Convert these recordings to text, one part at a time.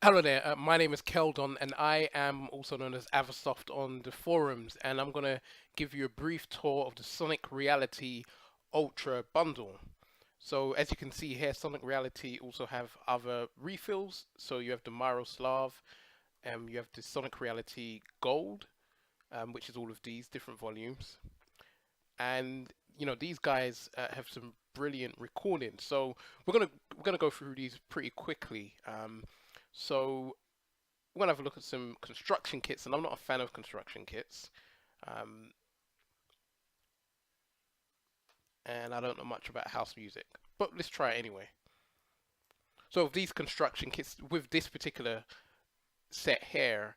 Hello there, my name is Keldon and I am also known as Avasoft on the forums, and I'm going to give you a brief tour of the Sonic Reality Ultra bundle. So as you can see here, Sonic Reality also have other refills. So you have the Miroslav, you have the Sonic Reality Gold, which is all of these different volumes. And these guys have some brilliant recordings. So we're gonna go through these pretty quickly. So we're gonna have a look at some construction kits, and I'm not a fan of construction kits, um, and I don't know much about house music, but let's try it anyway. So these construction kits with this particular set here,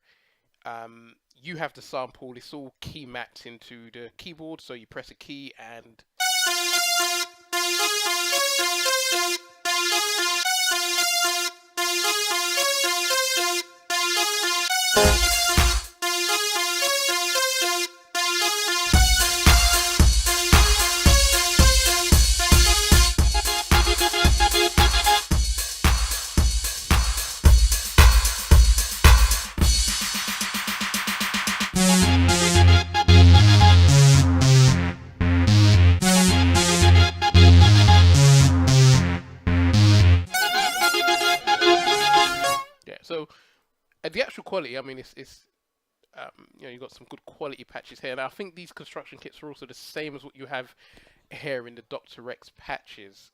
you have the sample. It's all key mapped into the keyboard, so you press a key and yeah. So the actual quality, I mean, you've got some good quality patches here. And I think these construction kits are also the same as what you have here in the Dr. Rex patches.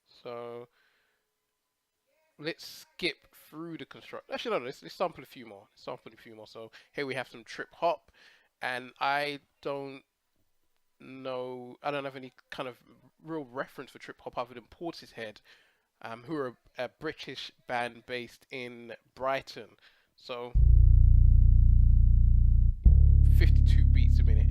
So let's skip through the construct. Actually, no, let's sample a few more. Sample a few more. So here we have some trip hop, and I don't have any kind of real reference for trip hop other than Portishead, who are a British band based in Brighton. So 52 beats a minute.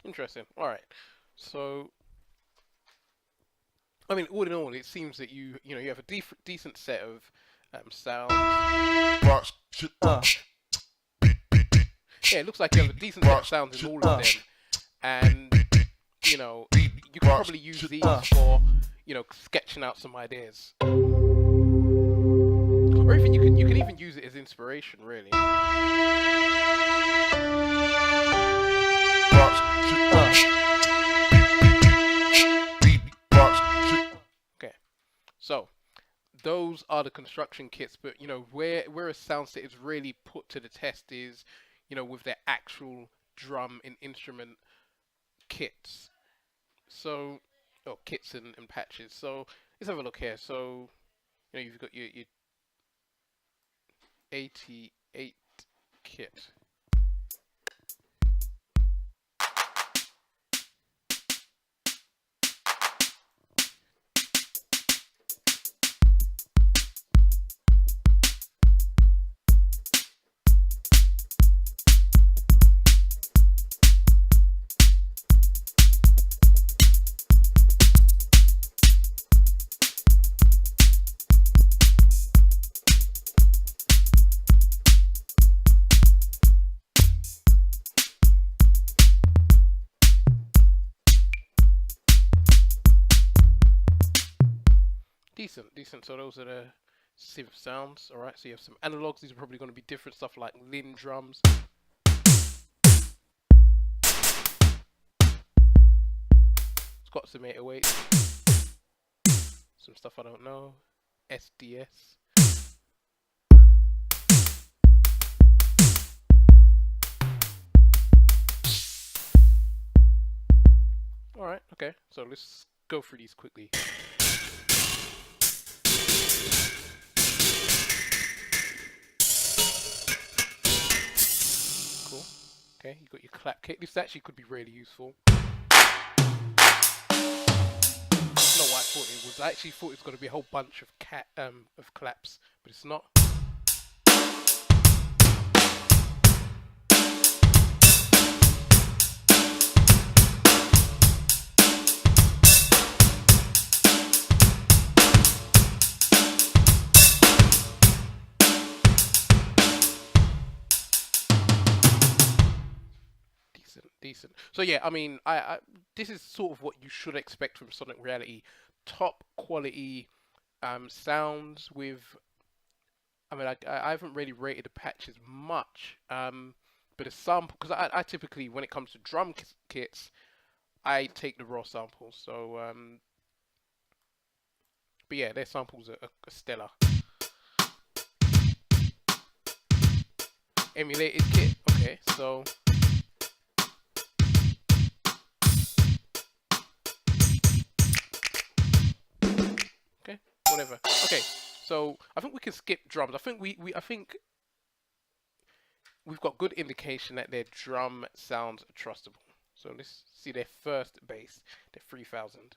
Interesting. All right. So, I mean, all in all, it seems that you have a decent set of sounds. Yeah, it looks like you have a decent set of sounds in all of them, and you could probably use these for sketching out some ideas, or even you can even use it as inspiration, really. Okay, so those are the construction kits, but where a sound set is really put to the test is with their actual drum and instrument kits. So, oh, kits and patches. So let's have a look here. So you've got your 88 kit. Decent, decent. So those are the synth sounds. All right. So you have some analogs. These are probably going to be different stuff like Lin drums. It's got some 808s. Some stuff I don't know. SDS. All right. Okay. So let's go through these quickly. Okay, you got your clap kit. This actually could be really useful. That's not what I thought it was. I actually thought it was going to be a whole bunch of claps, but it's not. Decent. So yeah, I mean, I this is sort of what you should expect from Sonic Reality. Top quality sounds with. I mean, I haven't really rated the patches much, but a sample because I typically when it comes to kits, I take the raw samples. So, but yeah, their samples are stellar. Emulated kit. Okay, so okay, whatever. Okay, so I think we can skip drums. I think I think we've got good indication that their drum sounds are trustable. So let's see their first bass, their 3000.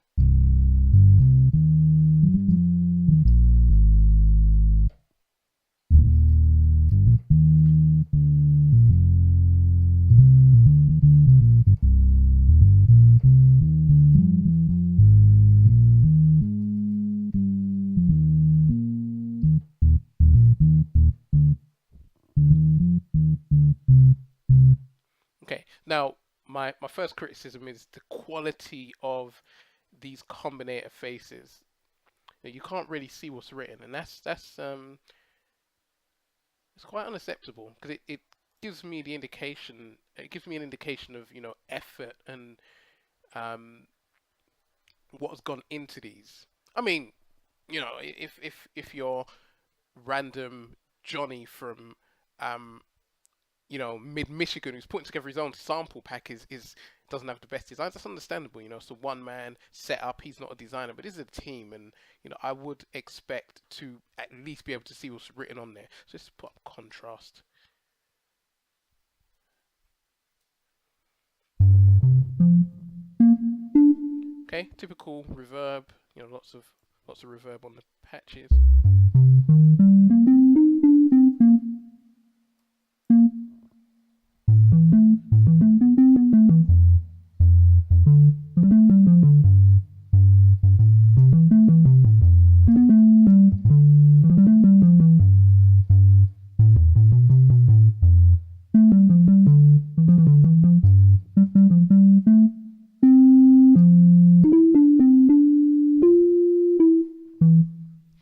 Okay, now my first criticism is the quality of these combinator faces. You can't really see what's written, and that's it's quite unacceptable because it gives me the indication. It gives me an indication of effort and um, what has gone into these. I mean, if you're random Johnny from um, mid Michigan who's putting together his own sample pack is doesn't have the best designs. That's understandable. It's a one man setup. He's not a designer, but this is a team, and I would expect to at least be able to see what's written on there. So let's put up contrast. Okay, typical reverb. Lots of reverb on the patches.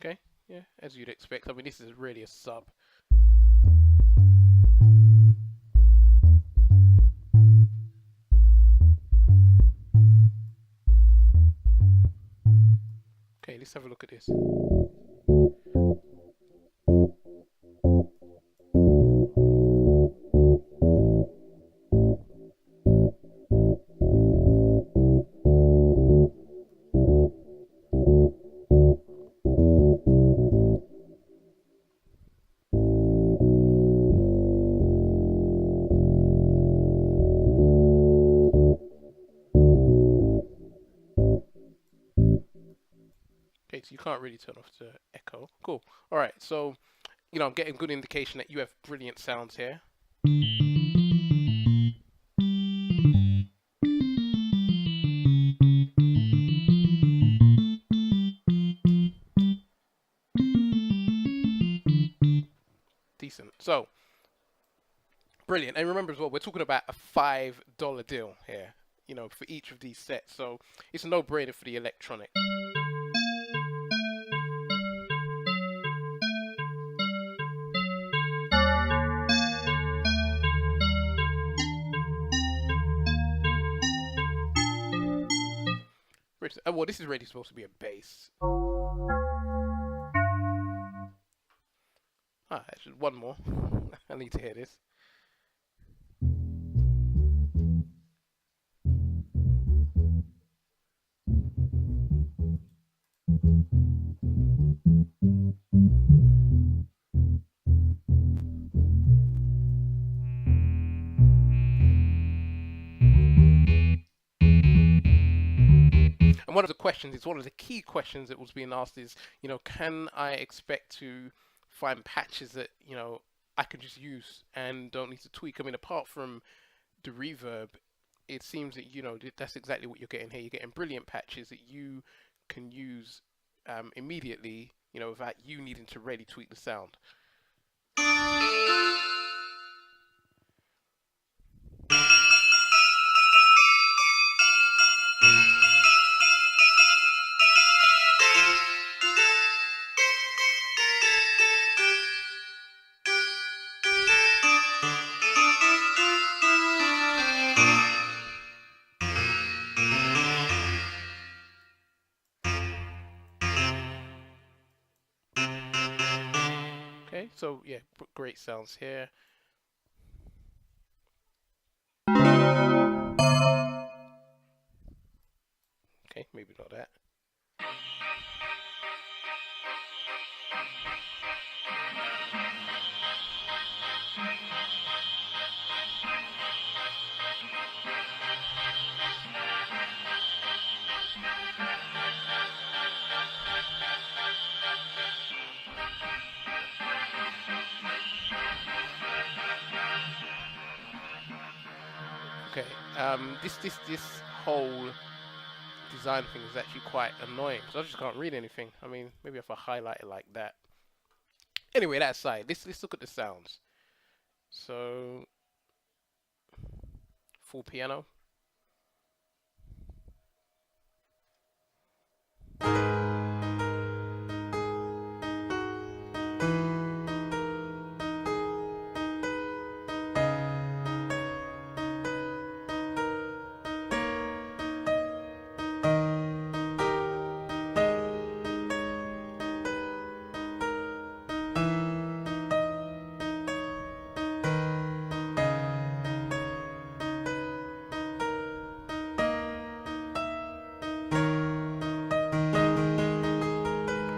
Okay, yeah, as you'd expect. I mean, this is really a sub. Okay, let's have a look at this. Okay, so you can't really turn off the echo. Cool. All right, so I'm getting good indication that you have brilliant sounds here. Decent. So, brilliant. And remember as well, we're talking about a $5 deal here, for each of these sets. So, it's a no-brainer for the electronic. Well, this is really supposed to be a bass. Actually, one more. I need to hear this. one of the questions, it's one of the key questions that was being asked is, can I expect to find patches that, I can just use and don't need to tweak? I mean, apart from the reverb, it seems that, that's exactly what you're getting here. You're getting brilliant patches that you can use immediately, without you needing to really tweak the sound. Okay, so yeah, great sounds here. Okay, maybe not that. Okay, this whole design thing is actually quite annoying because I just can't read anything. I mean, maybe if I highlight it like that. Anyway, that aside, let's look at the sounds. So, full piano.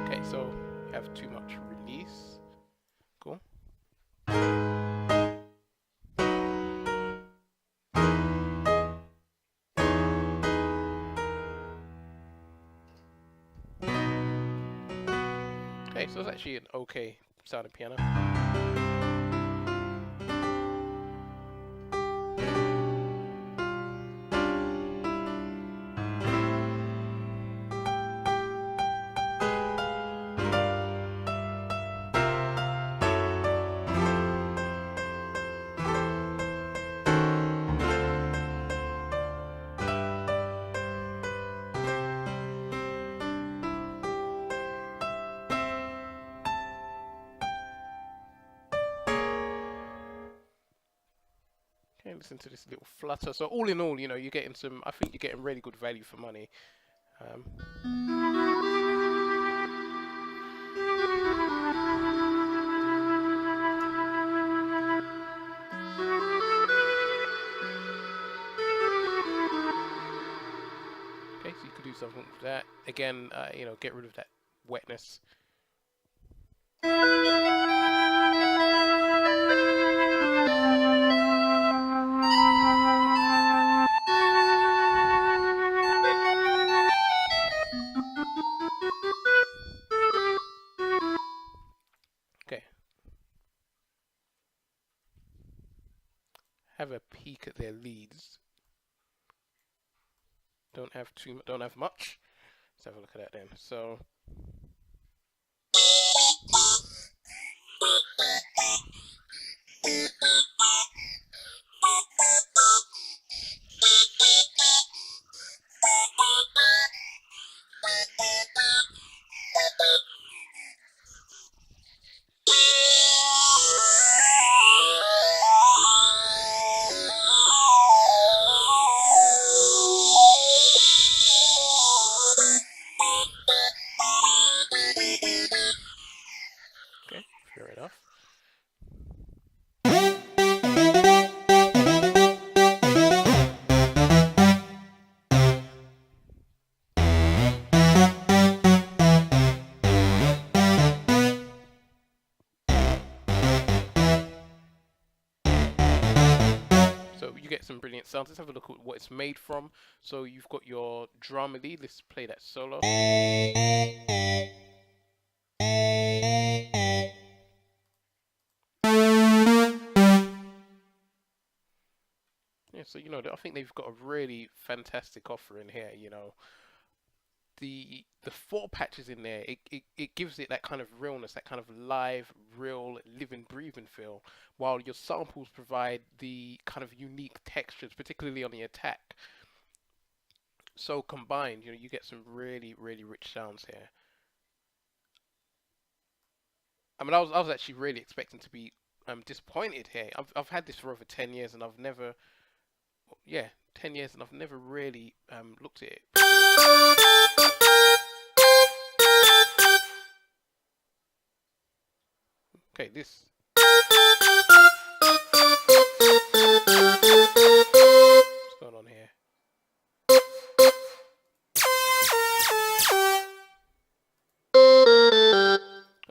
Okay, so you have too much release. Cool. Okay, so it's actually an okay sounding piano. Okay, listen to this little flutter. So all in all, you're getting some. I think you're getting really good value for money. Okay, so you could do something with that. Again, get rid of that wetness. Okay. Have a peek at their leads. Don't have much. Let's have a look at that then. So okay, fair enough. you get some brilliant sounds. Let's have a look at what it's made from. So you've got your drama lead. Let's play that solo. Yeah, so I think they've got a really fantastic offering here. The four patches in there, it gives it that kind of realness, that kind of live, real, living, breathing feel, while your samples provide the kind of unique textures, particularly on the attack. So combined, you get some really, really rich sounds here. I mean, I was actually really expecting to be disappointed here. I've had this for over 10 years and I've never, yeah, 10 years and I've never really looked at it. Okay, this. What's going on here?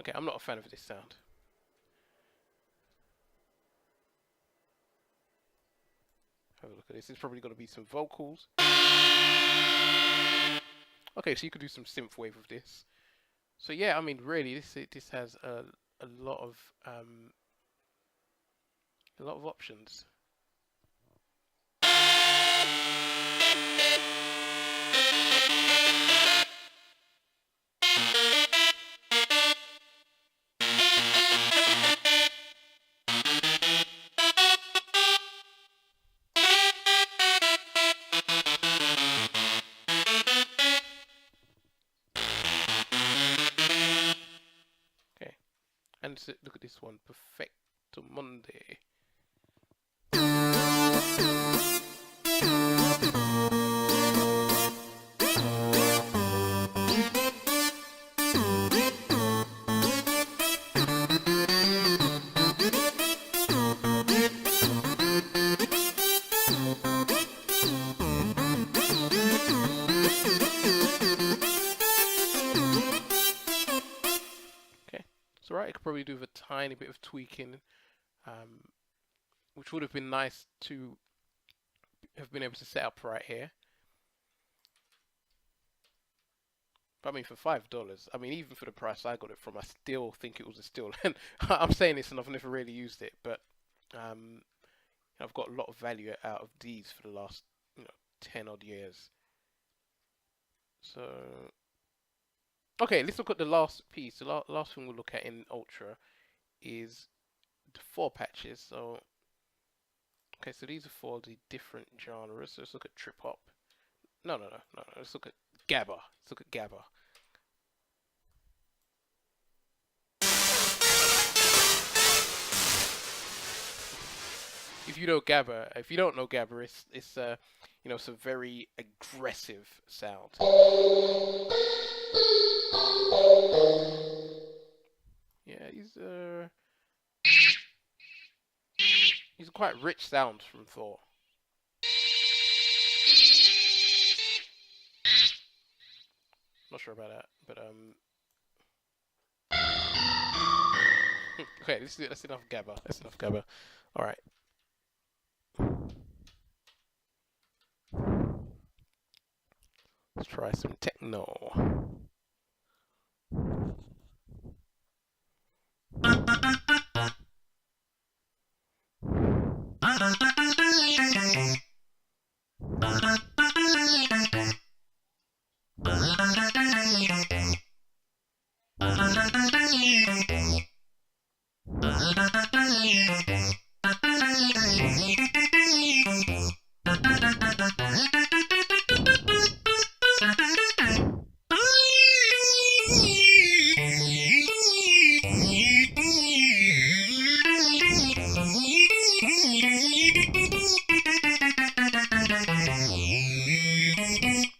Okay, I'm not a fan of this sound. Have a look at this. There's probably going to be some vocals. Okay, so you could do some synth wave with this. So yeah, I mean, really, this has a lot of options. Okay, and so look at this one, Perfecto Monday. It's alright, I could probably do with a tiny bit of tweaking, which would have been nice to have been able to set up right here. But I mean, for $5, I mean, even for the price I got it from, I still think it was a steal. And I'm saying this and I've never really used it, but I've got a lot of value out of these for the last 10 odd years. So okay, let's look at the last piece. The last thing we'll look at in Ultra is the four patches. So, okay, so these are for the different genres. So let's look at trip hop. No. Let's look at Gabba. Let's look at Gabba. If you know Gabba, if you don't know Gabba, it's a very aggressive sound. Yeah, he's quite rich sounds from Thor. Not sure about that, but okay, that's enough Gabba. That's enough Gabba. All right. Let's try some techno.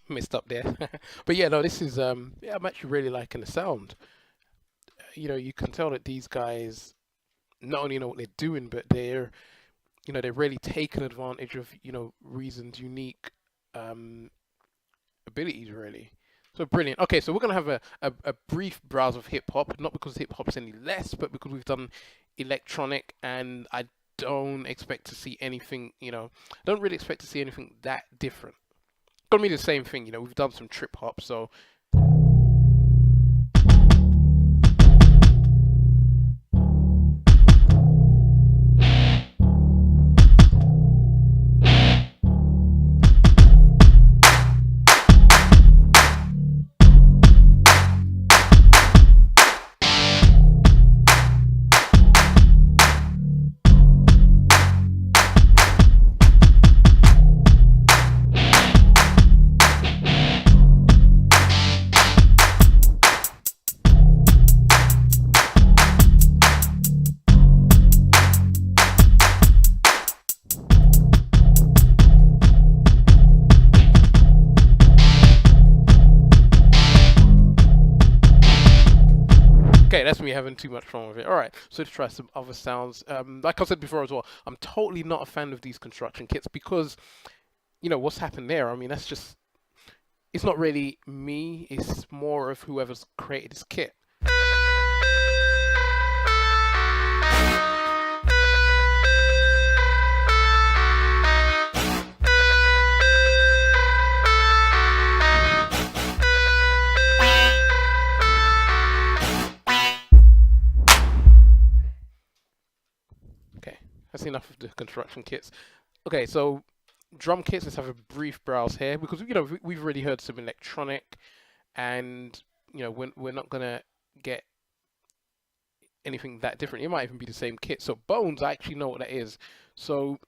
Messed up there. But yeah, no, this is yeah, I'm actually really liking the sound. You can tell that these guys not only know what they're doing, but they're really taking advantage of Reason's unique abilities, really. So brilliant. Okay, so we're gonna have a brief browse of hip hop, not because hip hop's any less, but because we've done electronic, and I don't expect to see anything, don't really expect to see anything that different. Gonna be the same thing, we've done some trip hop, so okay, that's me having too much fun with it. All right, so let's try some other sounds. Like I said before as well, I'm totally not a fan of these construction kits because, what's happened there. I mean, that's just, it's not really me. It's more of whoever's created this kit. Okay, that's enough of the construction kits. Okay, so drum kits, let's have a brief browse here because we've already heard some electronic, and we're not gonna get anything that different. It might even be the same kit. So Bones, I actually know what that is. So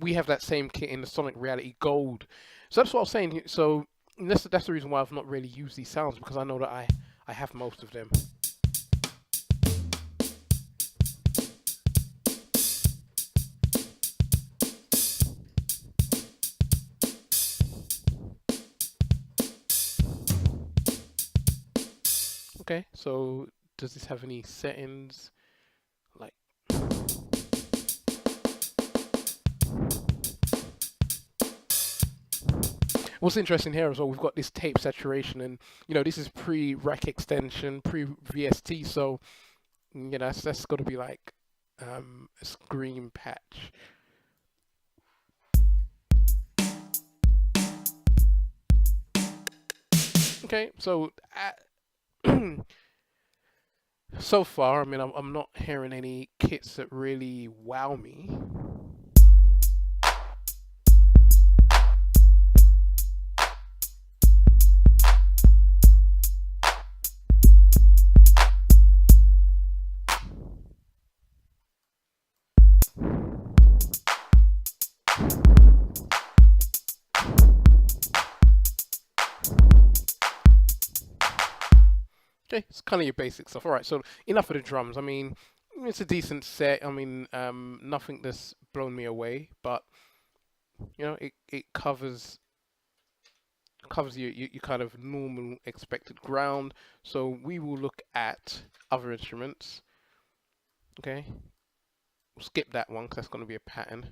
we have that same kit in the Sonic Reality Gold. So that's what I was saying. So that's the reason why I've not really used these sounds, because I know that I have most of them. Okay, so does this have any settings? Like, what's interesting here as well, we've got this tape saturation, and this is pre-rack extension, pre-VST, so that's got to be like a scream patch. Okay, so so far, I mean, I'm not hearing any kits that really wow me. Okay, it's kind of your basic stuff. All right, so enough of the drums. I mean, it's a decent set. I mean, nothing that's blown me away, but it covers your kind of normal expected ground. So we will look at other instruments. Okay, we'll skip that one because that's going to be a pattern.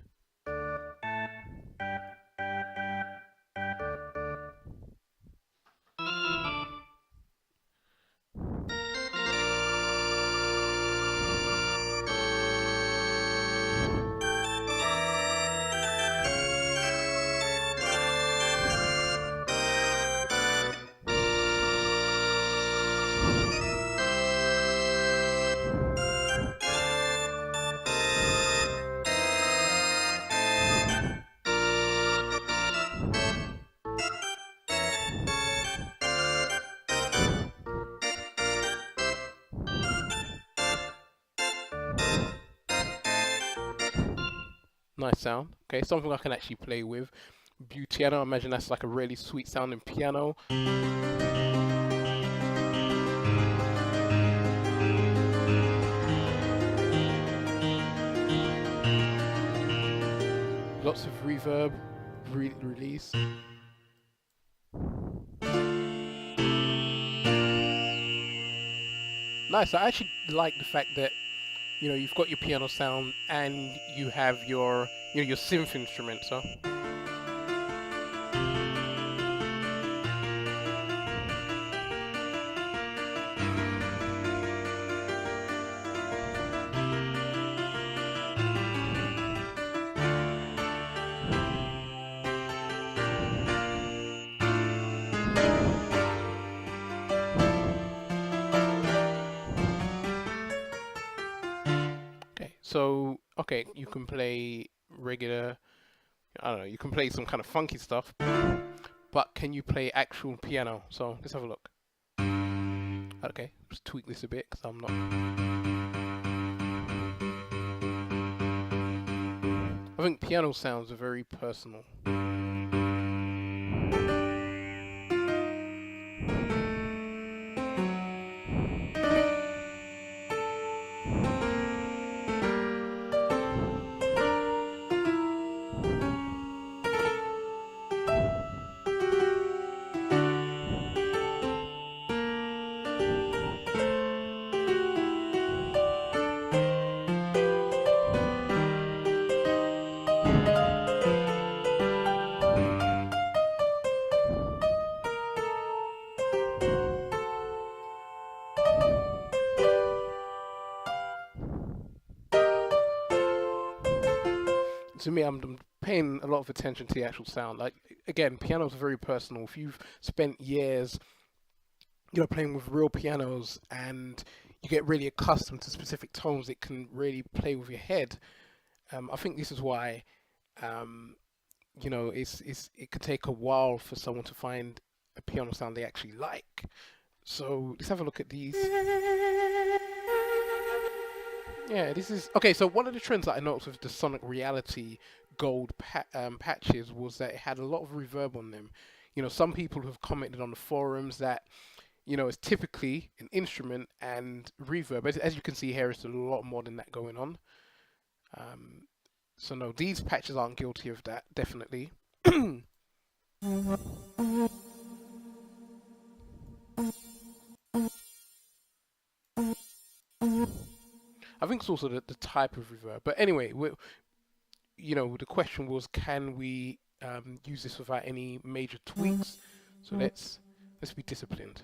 Nice sound. Okay, something I can actually play with. Piano, I imagine that's like a really sweet sounding piano. Lots of reverb, release. Nice. I actually like the fact that you've got your piano sound and you have your your synth instruments, huh? So okay, you can play regular. I don't know. You can play some kind of funky stuff, but can you play actual piano? So let's have a look. Okay, let's tweak this a bit because I'm not. I think piano sounds are very personal. To me, I'm paying a lot of attention to the actual sound. Like again, pianos are very personal. If you've spent years, playing with real pianos and you get really accustomed to specific tones, it can really play with your head. I think this is why, um, it could take a while for someone to find a piano sound they actually like. So let's have a look at these. Yeah, this is okay. So one of the trends that I noticed with the Sonic Reality Gold patches was that it had a lot of reverb on them. Some people have commented on the forums that it's typically an instrument and reverb. As you can see here, it's a lot more than that going on. So no, these patches aren't guilty of that, definitely. I think it's also the type of reverb. But anyway, the question was, can we use this without any major tweaks? So let's be disciplined.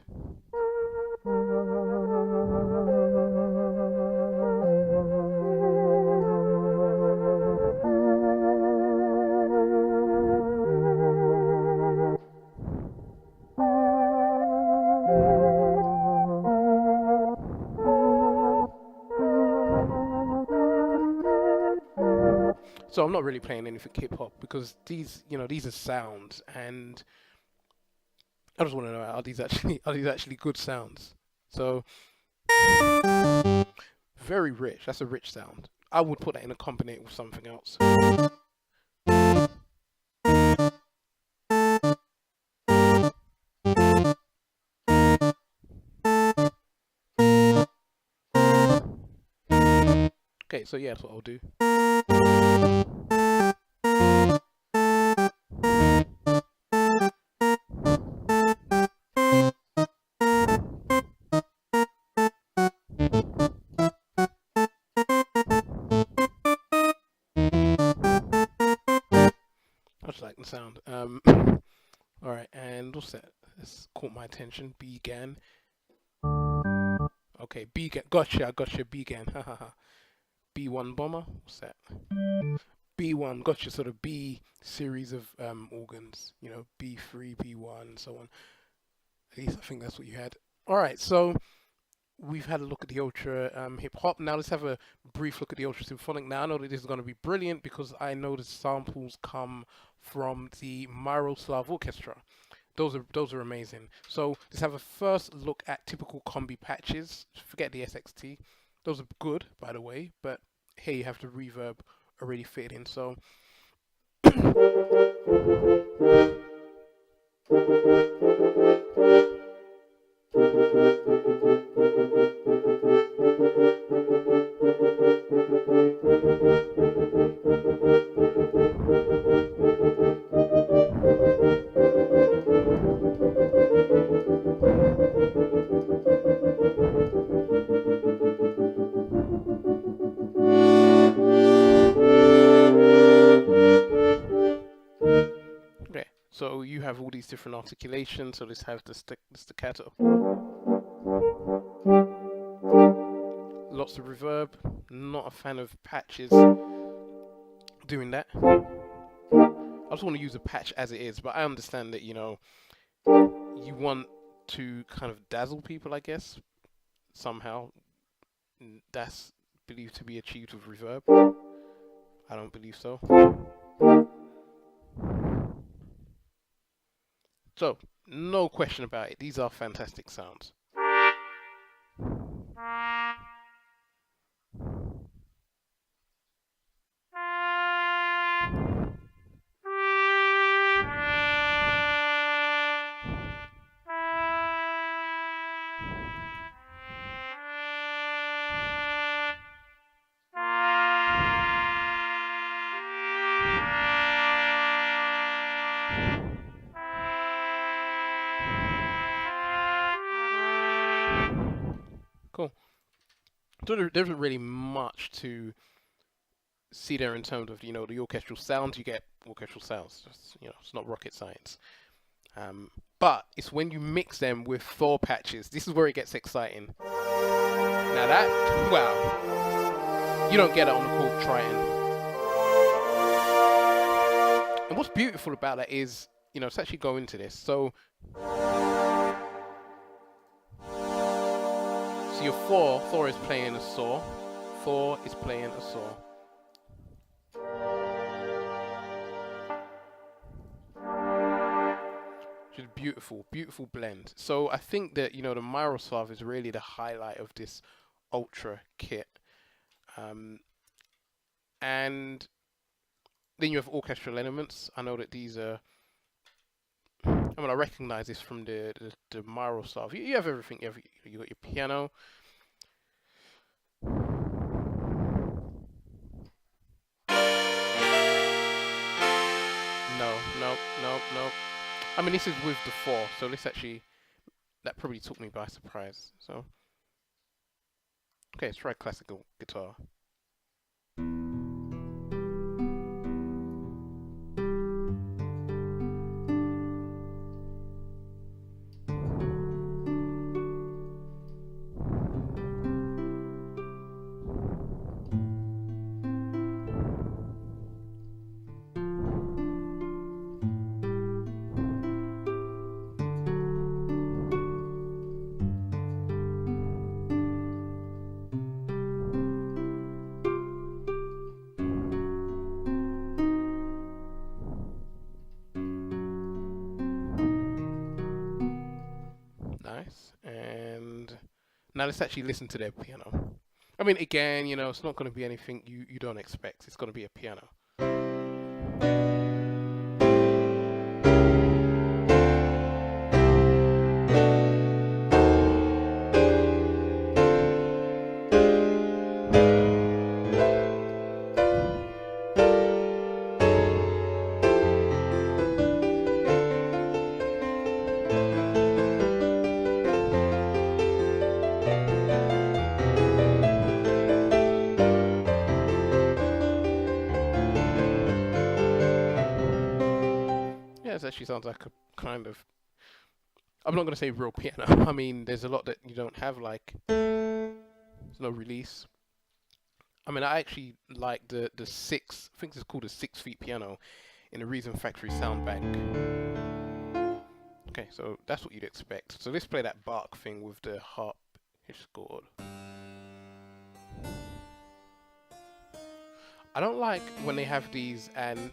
So I'm not really playing anything hip hop because these are sounds, and I just want to know, are these actually good sounds? So very rich. That's a rich sound. I would put that in a combination with something else. Okay, so yeah, that's what I'll do. I just like the sound. All right, and what's that? This caught my attention. Began. Okay, Began. Gotcha. Began. Ha ha ha. B1 bomber. What's that? B1. Gotcha. Sort of B series of organs. B3, B1, so on. At least I think that's what you had. All right, so we've had a look at the ultra hip hop. Now let's have a brief look at the ultra symphonic. Now I know that this is going to be brilliant because I know the samples come from the Miroslav Orchestra. Those are amazing. So let's have a first look at typical combi patches. Forget the SXT. Those are good, by the way, but here you have the reverb already fitted in. So okay, so you have all these different articulations. So let's have the staccato. Lots of reverb. Not a fan of patches doing that. I just want to use a patch as it is, but I understand that you want to kind of dazzle people, I guess, somehow. That's believed to be achieved with reverb. I don't believe so. So, no question about it. These are fantastic sounds. Cool. So there isn't really much to see there in terms of, you know, the orchestral sounds. You get orchestral sounds. You know, it's not rocket science. But it's when you mix them with Thor patches. This is where it gets exciting. Now that, wow, you don't get it on the Korg Triton. And what's beautiful about that is, you know, let's actually go into this. So your Thor is playing a saw. Thor is playing a saw. Which is beautiful, beautiful blend. So I think that, you know, the Miroslav is really the highlight of this Ultra kit. And then you have orchestral elements. I know that these are, I mean, I recognize this from the Miroslav. You have everything. You got your piano. No. I mean, this is with the 4, so this actually, that probably took me by surprise. So, okay, let's try classical guitar. Nice. And now let's actually listen to their piano. I mean, again, you know, it's not going to be anything you don't expect. It's going to be a piano. It actually sounds like a kind of, I'm not going to say real piano. I mean, there's a lot that you don't have, like, there's no release. I mean, I actually like the 6, I think it's called a 6 feet piano in the Reason Factory sound bank. Okay, so that's what you'd expect. So let's play that Bach thing with the harp chord. I don't like when they have these and,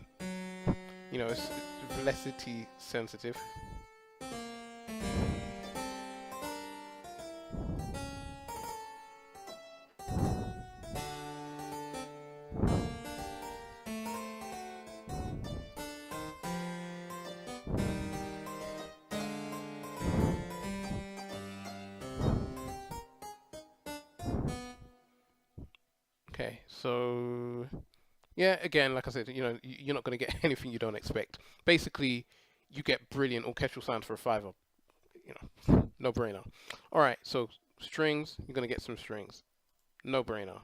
you know, it's velocity sensitive. Okay, so yeah, again, like I said, you know, you're not going to get anything you don't expect. Basically, you get brilliant orchestral sounds for a $5. You know, no brainer. All right, so strings, you're going to get some strings. No brainer.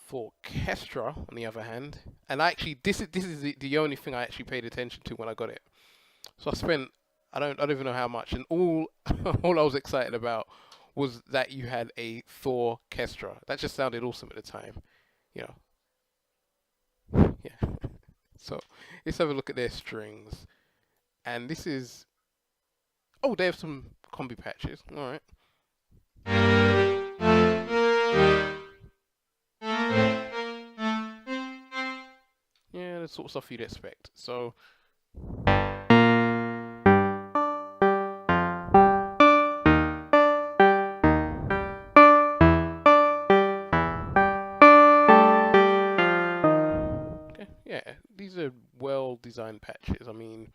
For orchestra, on the other hand, and actually, this is the only thing I actually paid attention to when I got it. So I spent, I don't even know how much, and all all I was excited about was that you had a Thor orchestra. That just sounded awesome at the time, you know. Yeah. So let's have a look at their strings, and this is, oh, they have some combi patches. All right. the sort of stuff you'd expect. So okay, yeah, these are well designed patches. I mean,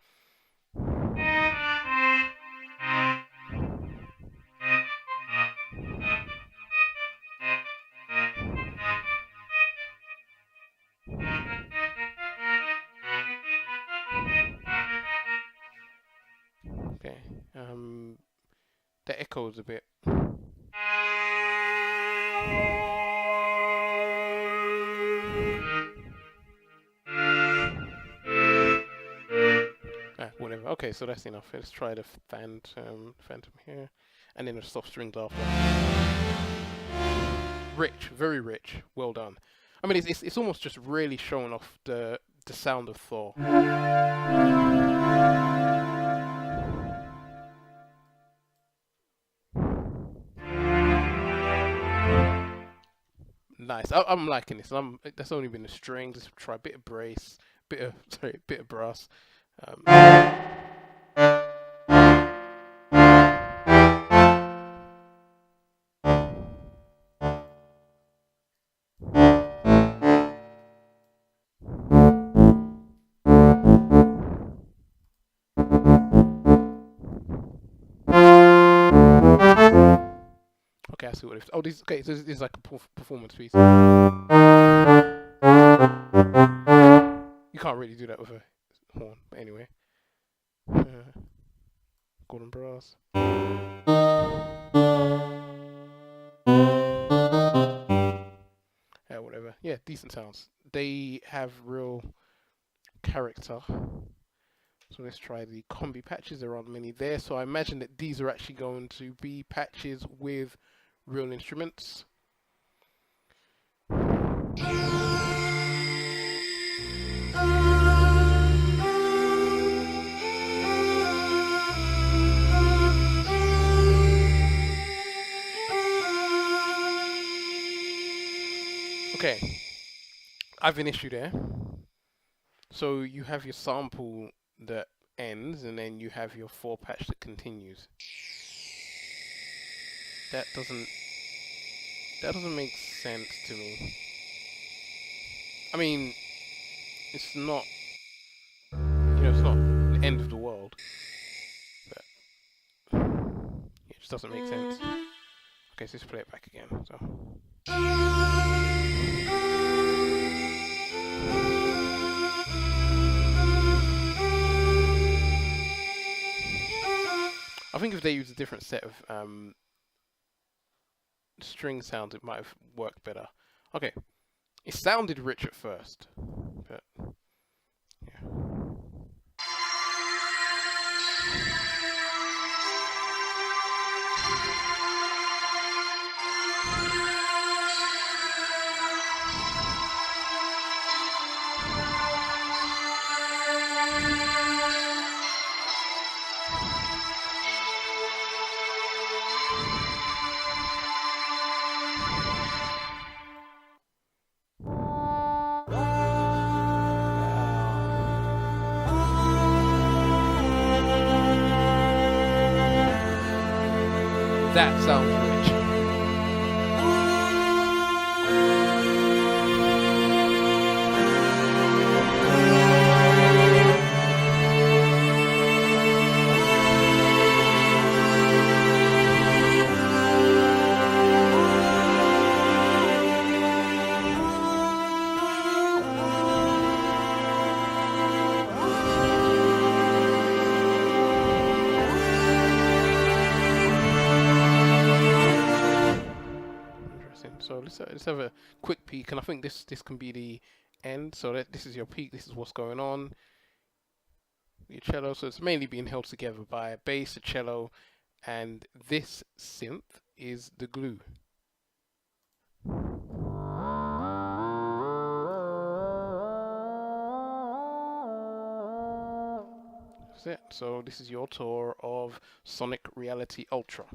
okay, the echoes a bit. Whatever. Okay, so that's enough. Let's try the phantom here, and then the soft strings after. Rich, very rich. Well done. I mean, it's almost just really showing off the sound of Thor. Nice. I'm liking this. That's only been the strings. Let's try a bit of brass, bit of brass. Okay, I see what it is. Oh, this okay. So this is like a performance piece. You can't really do that with a horn, but anyway. Golden brass. Yeah, whatever. Yeah, decent sounds. They have real character. So let's try the combi patches. There aren't many there, so I imagine that these are actually going to be patches with real instruments. Okay, I have an issue there. So you have your sample that ends, and then you have your 4 patch that continues. That doesn't make sense to me. I mean, it's not, it's not the end of the world, but it just doesn't make sense. Okay, so let's play it back again. So. I think if they used a different set of string sounds, it might have worked better. Okay, it sounded rich at first, but yeah. That sounds rich. So let's have a quick peek, and I think this can be the end. So this is your peak. This is what's going on. Your cello. So it's mainly being held together by a bass, a cello, and this synth is the glue. That's it. So this is your tour of Sonic Reality Ultra.